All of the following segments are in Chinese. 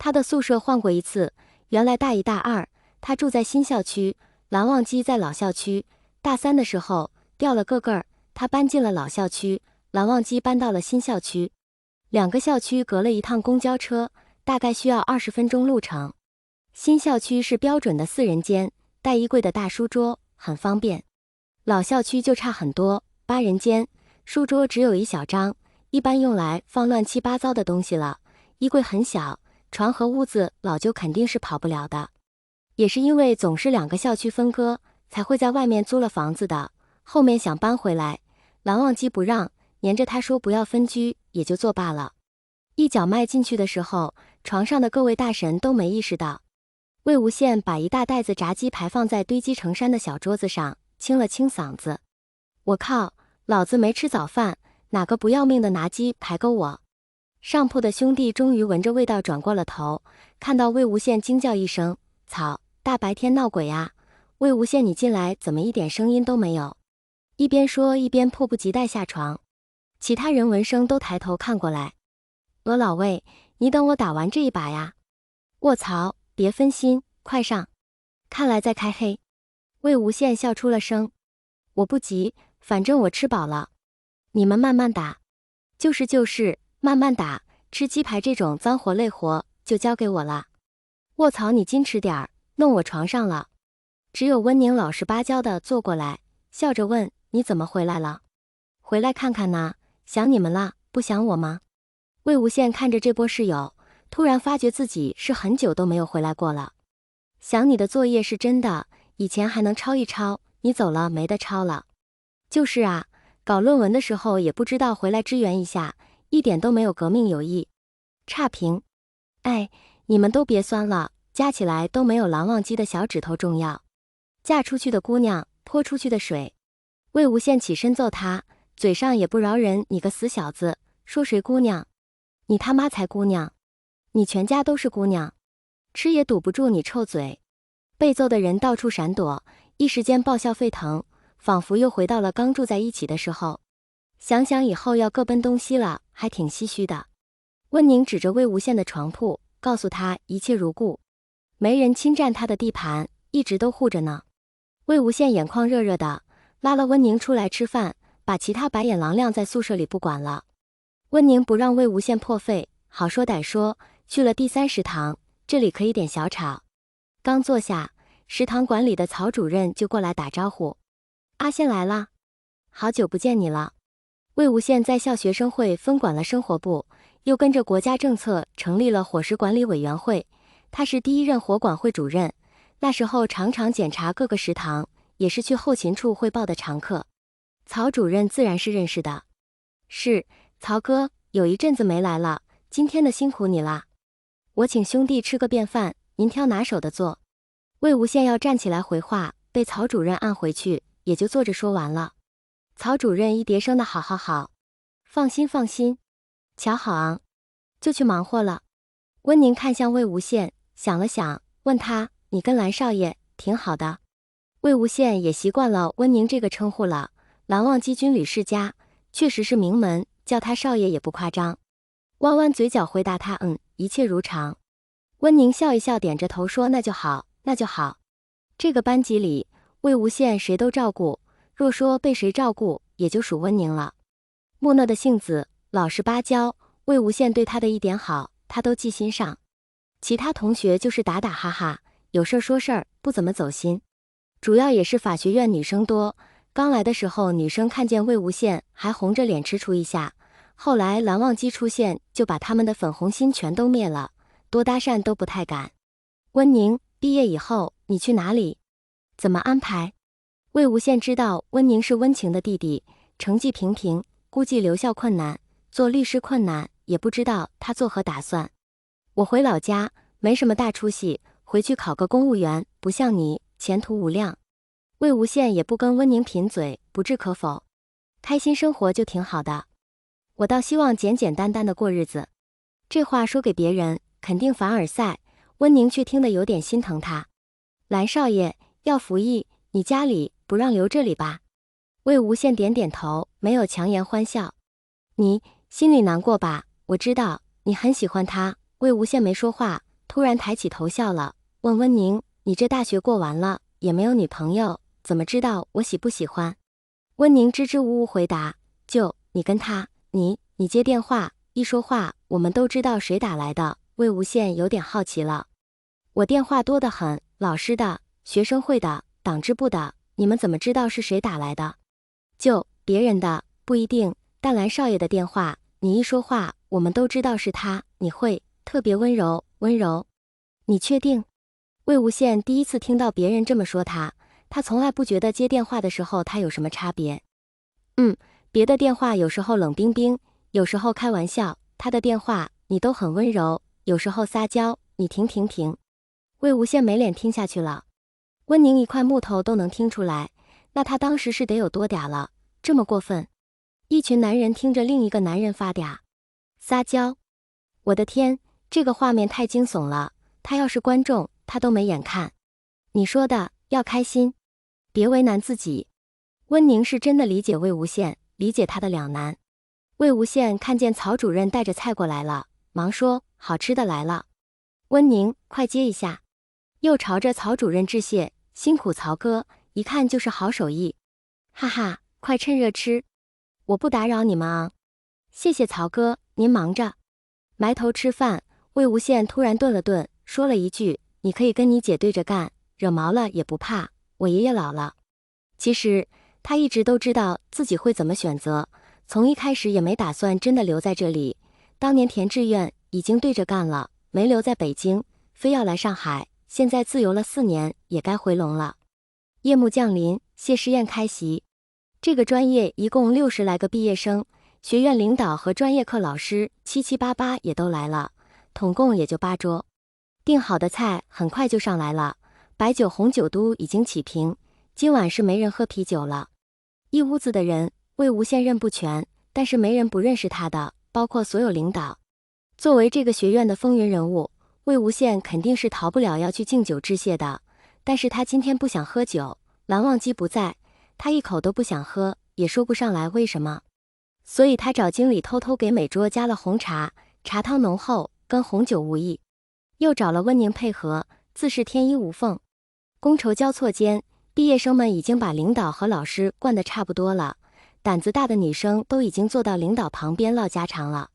他的宿舍换过一次，原来大一大二他住在新校区，蓝忘机在老校区。大三的时候调了个儿，他搬进了老校区，蓝忘机搬到了新校区。两个校区隔了一趟公交车，大概需要20分钟路程。新校区是标准的4人间，带衣柜的大书桌，很方便。老校区就差很多，8人间，书桌只有一小张，一般用来放乱七八糟的东西了。衣柜很小，床和屋子老旧肯定是跑不了的。也是因为总是2个校区分割，才会在外面租了房子的。后面想搬回来，蓝忘机不让，黏着他说不要分居，也就作罢了。一脚迈进去的时候，床上的各位大神都没意识到。魏无羡把一大袋子炸鸡排放在堆积成山的小桌子上，清了清嗓子。我靠，老子没吃早饭，哪个不要命的拿鸡排给我？上铺的兄弟终于闻着味道转过了头，看到魏无羡惊叫一声，操，大白天闹鬼啊！魏无羡你进来怎么一点声音都没有？一边说一边迫不及待下床。其他人闻声都抬头看过来。老魏，你等我打完这一把呀！卧槽，别分心，快上！看来在开黑。魏无羡笑出了声。我不急，反正我吃饱了。你们慢慢打。就是，慢慢打，吃鸡排这种脏活累活就交给我了。卧槽，你矜持点儿，弄我床上了。只有温宁老实巴交的坐过来，笑着问，你怎么回来了？回来看看呢，想你们了，不想我吗？魏无羡看着这波室友，突然发觉自己是很久都没有回来过了。想你的作业是真的，以前还能抄一抄，你走了没得抄了。就是啊，搞论文的时候也不知道回来支援一下，一点都没有革命友谊。差评。哎，你们都别酸了，加起来都没有蓝忘机的小指头重要。嫁出去的姑娘，泼出去的水。魏无羡起身揍他，嘴上也不饶人，你个死小子，说谁姑娘？你他妈才姑娘！你全家都是姑娘，吃也堵不住你臭嘴。被揍的人到处闪躲，一时间爆笑沸腾，仿佛又回到了刚住在一起的时候。想想以后要各奔东西了，还挺唏嘘的。温宁指着魏无羡的床铺，告诉他一切如故，没人侵占他的地盘，一直都护着呢。魏无羡眼眶热热的，拉了温宁出来吃饭，把其他白眼狼晾在宿舍里不管了。温宁不让魏无羡破费，好说歹说，去了第3食堂，这里可以点小炒。刚坐下，食堂管理的曹主任就过来打招呼：阿羡来啦，好久不见你了。魏无羡在校学生会分管了生活部，又跟着国家政策成立了伙食管理委员会，他是第1任伙管会主任，那时候常常检查各个食堂，也是去后勤处汇报的常客。曹主任自然是认识的。是，曹哥，有一阵子没来了，今天的辛苦你啦。我请兄弟吃个便饭，您挑拿手的做。魏无羡要站起来回话，被曹主任按回去，也就坐着说完了。曹主任一叠声的好好好，放心放心，瞧好啊，就去忙活了。温宁看向魏无羡，想了想，问他，你跟蓝少爷挺好的。魏无羡也习惯了温宁这个称呼了，蓝忘机军旅世家，确实是名门，叫他少爷也不夸张。弯弯嘴角回答他，一切如常。温宁笑一笑，点着头说，那就好，那就好。这个班级里，魏无羡谁都照顾，若说被谁照顾，也就属温宁了。木讷的性子，老实巴交，魏无羡对他的一点好，他都记心上。其他同学就是打打哈哈，有事说事儿，不怎么走心。主要也是法学院女生多，刚来的时候女生看见魏无羡还红着脸吃醋一下，后来蓝忘机出现，就把他们的粉红心全都灭了，多搭讪都不太敢。温宁，毕业以后你去哪里？怎么安排？魏无羡知道温宁是温情的弟弟，成绩平平，估计留校困难，做律师困难，也不知道他作何打算。我回老家，没什么大出息，回去考个公务员，不像你，前途无量。魏无羡也不跟温宁贫嘴，不置可否。开心生活就挺好的，我倒希望简简单单的过日子。这话说给别人，肯定凡尔赛，温宁却听得有点心疼他。蓝少爷，要服役，你家里不让留这里吧？魏无羡点点头，没有强颜欢笑。你心里难过吧？我知道你很喜欢他。魏无羡没说话，突然抬起头笑了，问温宁：“你这大学过完了，也没有女朋友，怎么知道我喜不喜欢？”温宁支支吾吾回答：“就你跟他，你接电话，一说话，我们都知道谁打来的。”魏无羡有点好奇了：“我电话多得很，老师的、学生会的、党支部的，你们怎么知道是谁打来的？”“就别人的不一定，但蓝少爷的电话，你一说话，我们都知道是他。你会特别温柔，温柔。你确定？”魏无羡第一次听到别人这么说他从来不觉得接电话的时候他有什么差别。别的电话有时候冷冰冰，有时候开玩笑，他的电话你都很温柔，有时候撒娇，你停。魏无羡没脸听下去了。温宁一块木头都能听出来，那他当时是得有多嗲了，这么过分。一群男人听着另一个男人发嗲撒娇，我的天，这个画面太惊悚了，他要是观众，他都没眼看。你说的要开心，别为难自己。温宁是真的理解魏无羡，理解他的两难。魏无羡看见曹主任带着菜过来了，忙说：“好吃的来了。”温宁，快接一下。又朝着曹主任致谢：“辛苦曹哥，一看就是好手艺。”“哈哈，快趁热吃，我不打扰你们啊。”“谢谢曹哥，您忙着。”埋头吃饭，魏无羡突然顿了顿，说了一句：“你可以跟你姐对着干，惹毛了也不怕，我爷爷老了。”其实他一直都知道自己会怎么选择，从一开始也没打算真的留在这里。当年填志愿已经对着干了，没留在北京，非要来上海，现在自由了4年，也该回笼了。夜幕降临，谢师宴开席。这个专业一共60来个毕业生，学院领导和专业课老师七七八八也都来了，统共也就8桌。订好的菜很快就上来了，白酒红酒都已经起瓶，今晚是没人喝啤酒了。一屋子的人，魏无羡认不全，但是没人不认识他的，包括所有领导。作为这个学院的风云人物，魏无羡肯定是逃不了要去敬酒致谢的，但是他今天不想喝酒，蓝忘机不在，他一口都不想喝，也说不上来为什么。所以他找经理偷偷给每桌加了红茶，茶汤浓厚，跟红酒无异。又找了温宁配合，自是天衣无缝。觥筹交错间，毕业生们已经把领导和老师灌得差不多了，胆子大的女生都已经坐到领导旁边唠家常了。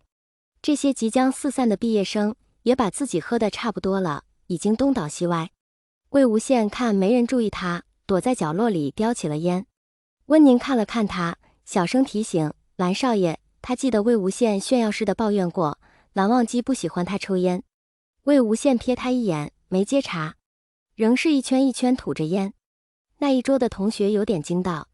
这些即将四散的毕业生也把自己喝得差不多了，已经东倒西歪。魏无羡看没人注意他，躲在角落里叼起了烟。温宁看了看他，小声提醒：“蓝少爷。”他记得魏无羡炫耀似的抱怨过，蓝忘机不喜欢他抽烟。魏无羡瞥他一眼，没接茬，仍是一圈一圈吐着烟。那一桌的同学有点惊到，